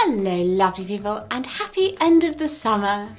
Hello lovely people and happy end of the summer.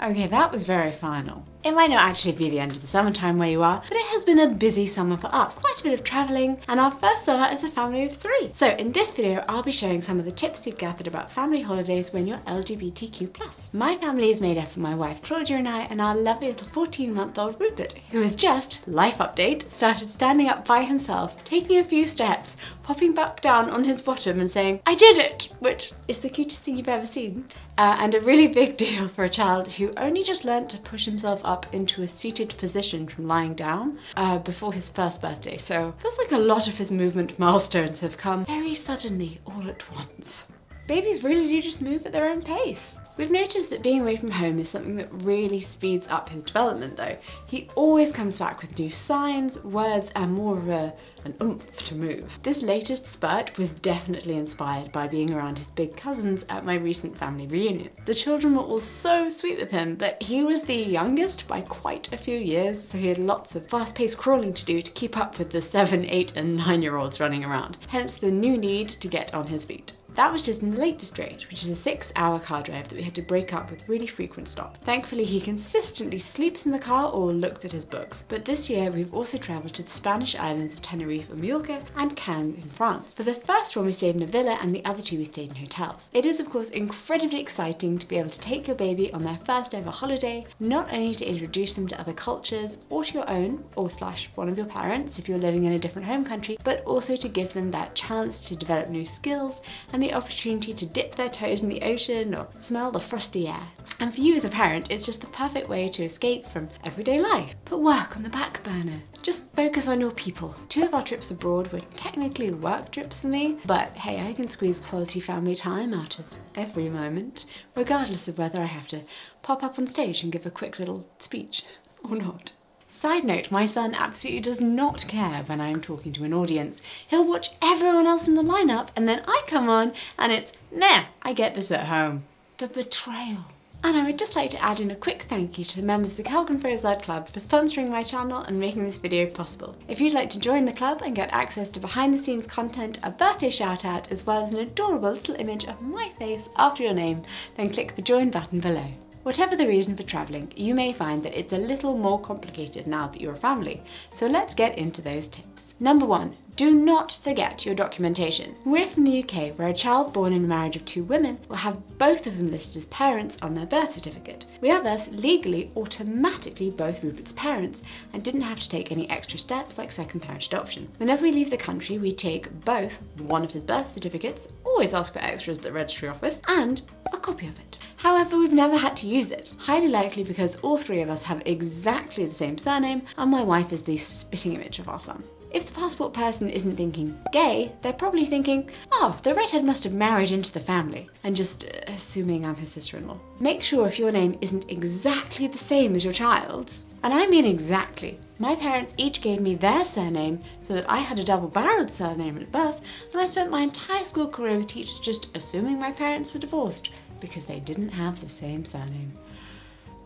Okay, that was very final. It might not actually be the end of the summertime where you are, but it has been a busy summer for us. Quite a bit of travelling and our first summer as a family of 3. So in this video, I'll be showing some of the tips we've gathered about family holidays when you're LGBTQ+. My family is made up of my wife Claudia and I and our lovely little 14-month-old Rupert, who has just, life update, started standing up by himself, taking a few steps, popping back down on his bottom and saying, "I did it!" which is the cutest thing you've ever seen. And a really big deal for a child who only just learnt to push himself up into a seated position from lying down before his first birthday. So it feels like a lot of his movement milestones have come very suddenly all at once. Babies really do just move at their own pace. We've noticed that being away from home is something that really speeds up his development though. He always comes back with new signs, words and more of an oomph to move. This latest spurt was definitely inspired by being around his big cousins at my recent family reunion. The children were all so sweet with him, but he was the youngest by quite a few years, so he had lots of fast-paced crawling to do to keep up with the 7, 8 and 9-year-olds running around, hence the new need to get on his feet. That was just in the Lake District, which is a 6-hour car drive that we had to break up with really frequent stops. Thankfully, he consistently sleeps in the car or looks at his books. But this year, we've also travelled to the Spanish islands of Tenerife and Mallorca and Cannes in France. For the first one, we stayed in a villa and the other 2 we stayed in hotels. It is, of course, incredibly exciting to be able to take your baby on their first ever holiday, not only to introduce them to other cultures or to your own, or / one of your parents if you're living in a different home country, but also to give them that chance to develop new skills and the opportunity to dip their toes in the ocean or smell the frosty air. And for you as a parent, it's just the perfect way to escape from everyday life. Put work on the back burner. Just focus on your people. 2 of our trips abroad were technically work trips for me, but hey, I can squeeze quality family time out of every moment, regardless of whether I have to pop up on stage and give a quick little speech or not. Side note, my son absolutely does not care when I'm talking to an audience. He'll watch everyone else in the lineup and then I come on and it's, nah, I get this at home. The betrayal. And I would just like to add in a quick thank you to the members of the Kellgren-Fozard club for sponsoring my channel and making this video possible. If you'd like to join the club and get access to behind the scenes content, a birthday shout out, as well as an adorable little image of my face after your name, then click the join button below. Whatever the reason for travelling, you may find that it's a little more complicated now that you're a family, so let's get into those tips. Number 1, do not forget your documentation. We're from the UK, where a child born in a marriage of 2 women will have both of them listed as parents on their birth certificate. We are thus legally automatically both Rupert's parents and didn't have to take any extra steps like second parent adoption. Whenever we leave the country, we take both one of his birth certificates, always ask for extras at the registry office, and a copy of it. However, we've never had to use it, highly likely because all 3 of us have exactly the same surname and my wife is the spitting image of our son. If the passport person isn't thinking gay, they're probably thinking, oh, the redhead must have married into the family, and just assuming I'm his sister-in-law. Make sure if your name isn't exactly the same as your child's, and I mean exactly. My parents each gave me their surname so that I had a double-barreled surname at birth, and I spent my entire school career with teachers just assuming my parents were divorced because they didn't have the same surname.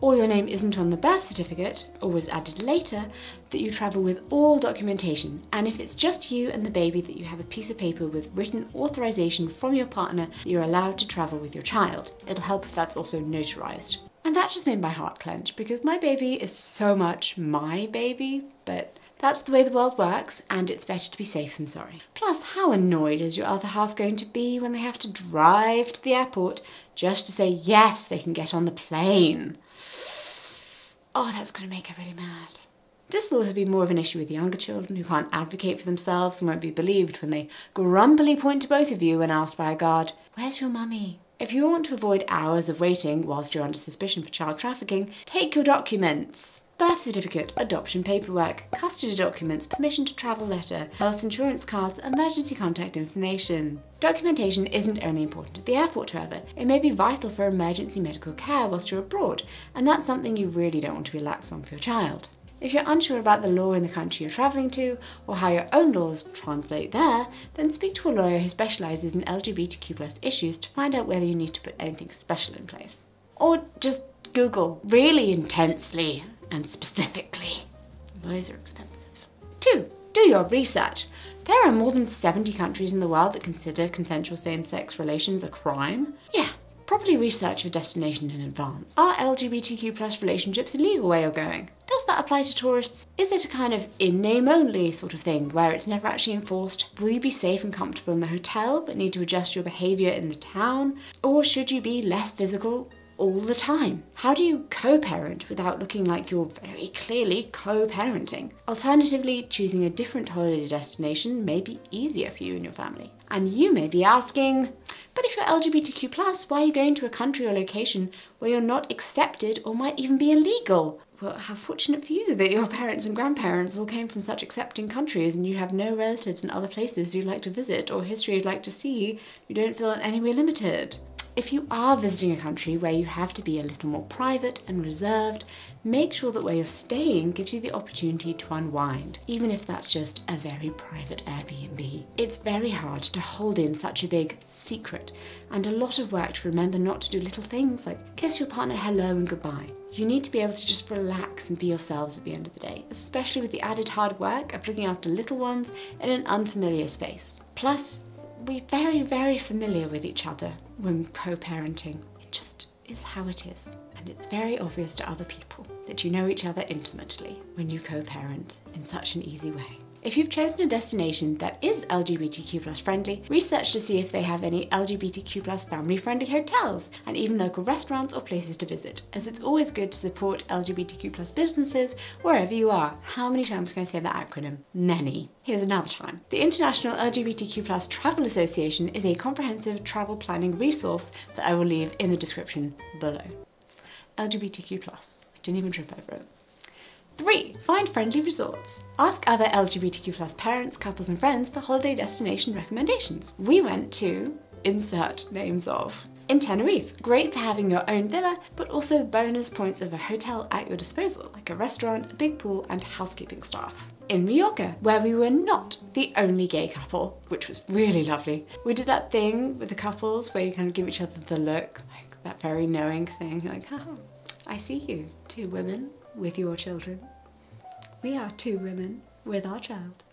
Or your name isn't on the birth certificate, or was added later, that you travel with all documentation, and if it's just you and the baby, that you have a piece of paper with written authorization from your partner that you're allowed to travel with your child. It'll help if that's also notarized. And that just made my heart clench, because my baby is so much my baby, but that's the way the world works, and it's better to be safe than sorry. Plus, how annoyed is your other half going to be when they have to drive to the airport just to say yes, they can get on the plane? Oh, that's going to make her really mad. This will also be more of an issue with younger children who can't advocate for themselves and won't be believed when they grumpily point to both of you when asked by a guard, "Where's your mummy?" If you want to avoid hours of waiting whilst you're under suspicion for child trafficking, take your documents. Birth certificate, adoption paperwork, custody documents, permission to travel letter, health insurance cards, emergency contact information. Documentation isn't only important at the airport, however. It may be vital for emergency medical care whilst you're abroad, and that's something you really don't want to be lax on for your child. If you're unsure about the law in the country you're travelling to, or how your own laws translate there, then speak to a lawyer who specialises in LGBTQ+ issues to find out whether you need to put anything special in place. Or just Google really intensely and specifically. Lawyers are expensive. 2. Do your research. There are more than 70 countries in the world that consider consensual same-sex relations a crime. Yeah, probably research your destination in advance. Are LGBTQ+ relationships a legal way you're going? Does that apply to tourists? Is it a kind of in-name only sort of thing where it's never actually enforced? Will you be safe and comfortable in the hotel but need to adjust your behaviour in the town? Or should you be less physical all the time? How do you co-parent without looking like you're very clearly co-parenting? Alternatively, choosing a different holiday destination may be easier for you and your family. And you may be asking, but if you're LGBTQ+, why are you going to a country or location where you're not accepted or might even be illegal? Well, how fortunate for you that your parents and grandparents all came from such accepting countries and you have no relatives in other places you'd like to visit or history you'd like to see. You don't feel in any way limited. If you are visiting a country where you have to be a little more private and reserved, make sure that where you're staying gives you the opportunity to unwind, even if that's just a very private Airbnb. It's very hard to hold in such a big secret, and a lot of work to remember not to do little things like kiss your partner hello and goodbye. You need to be able to just relax and be yourselves at the end of the day, especially with the added hard work of looking after little ones in an unfamiliar space. Plus, we're very, very familiar with each other when co-parenting. It just is how it is. And it's very obvious to other people that you know each other intimately when you co-parent in such an easy way. If you've chosen a destination that is LGBTQ+ friendly, research to see if they have any LGBTQ+ family friendly hotels and even local restaurants or places to visit, as it's always good to support LGBTQ+ businesses wherever you are. How many times can I say that acronym? Many. Here's another time. The International LGBTQ+ Travel Association is a comprehensive travel planning resource that I will leave in the description below. LGBTQ+. I didn't even trip over it. 3. Find friendly resorts. Ask other LGBTQ+ parents, couples and friends for holiday destination recommendations. We went to insert names of. In Tenerife, great for having your own villa, but also bonus points of a hotel at your disposal, like a restaurant, a big pool and housekeeping staff. In Mallorca, where we were not the only gay couple, which was really lovely. We did that thing with the couples where you kind of give each other the look, like that very knowing thing, like, haha, I see you, 2 women. With your children. We are 2 women with our child.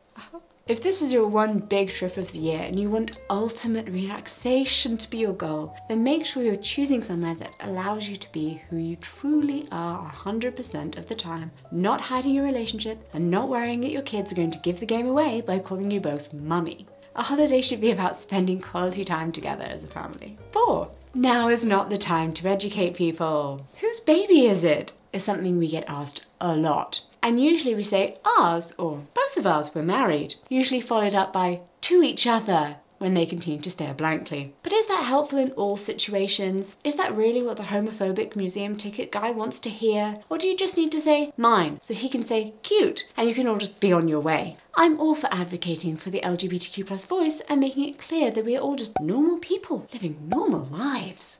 If this is your one big trip of the year and you want ultimate relaxation to be your goal, then make sure you're choosing somewhere that allows you to be who you truly are 100% of the time, not hiding your relationship and not worrying that your kids are going to give the game away by calling you both mummy. A holiday should be about spending quality time together as a family. 4. Now is not the time to educate people. Whose baby is it? Is something we get asked a lot. And usually we say ours or both of us, we're married. Usually followed up by to each other when they continue to stare blankly. But is that helpful in all situations? Is that really what the homophobic museum ticket guy wants to hear? Or do you just need to say mine so he can say cute and you can all just be on your way? I'm all for advocating for the LGBTQ+ voice and making it clear that we are all just normal people living normal lives.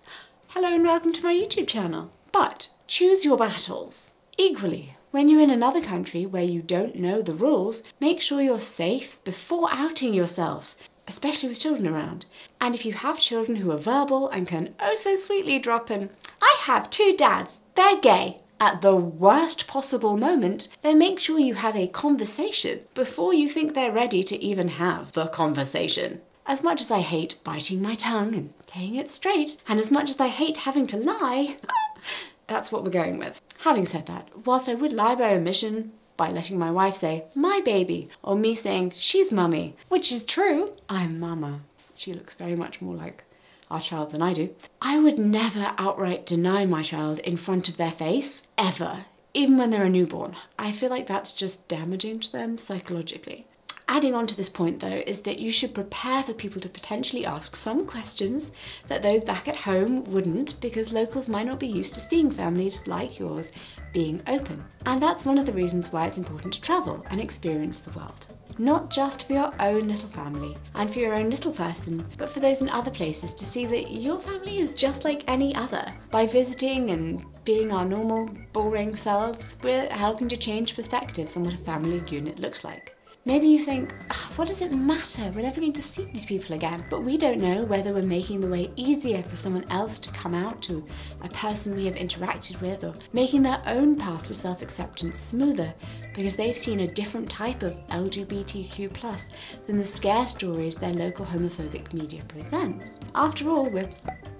Hello and welcome to my YouTube channel. But choose your battles. Equally, when you're in another country where you don't know the rules, make sure you're safe before outing yourself, especially with children around. And if you have children who are verbal and can oh so sweetly drop in, I have 2 dads, they're gay, at the worst possible moment, then make sure you have a conversation before you think they're ready to even have the conversation. As much as I hate biting my tongue and playing it straight, and as much as I hate having to lie, that's what we're going with. Having said that, whilst I would lie by omission by letting my wife say, my baby, or me saying, she's mummy, which is true, I'm mama. She looks very much more like our child than I do. I would never outright deny my child in front of their face, ever, even when they're a newborn. I feel like that's just damaging to them psychologically. Adding on to this point though is that you should prepare for people to potentially ask some questions that those back at home wouldn't, because locals might not be used to seeing families like yours being open. And that's one of the reasons why it's important to travel and experience the world. Not just for your own little family and for your own little person, but for those in other places to see that your family is just like any other. By visiting and being our normal, boring selves, we're helping to change perspectives on what a family unit looks like. Maybe you think, what does it matter? We're never going to see these people again. But we don't know whether we're making the way easier for someone else to come out to a person we have interacted with, or making their own path to self-acceptance smoother because they've seen a different type of LGBTQ+ than the scare stories their local homophobic media presents. After all, we're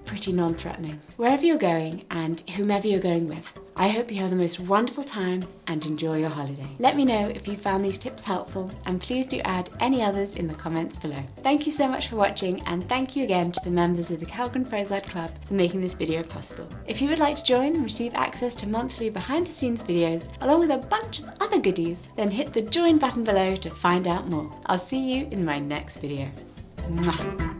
pretty non-threatening. Wherever you're going and whomever you're going with, I hope you have the most wonderful time and enjoy your holiday. Let me know if you found these tips helpful, and please do add any others in the comments below. Thank you so much for watching, and thank you again to the members of the Kellgren-Fozard Club for making this video possible. If you would like to join and receive access to monthly behind-the-scenes videos along with a bunch of other goodies, then hit the join button below to find out more. I'll see you in my next video. Mwah.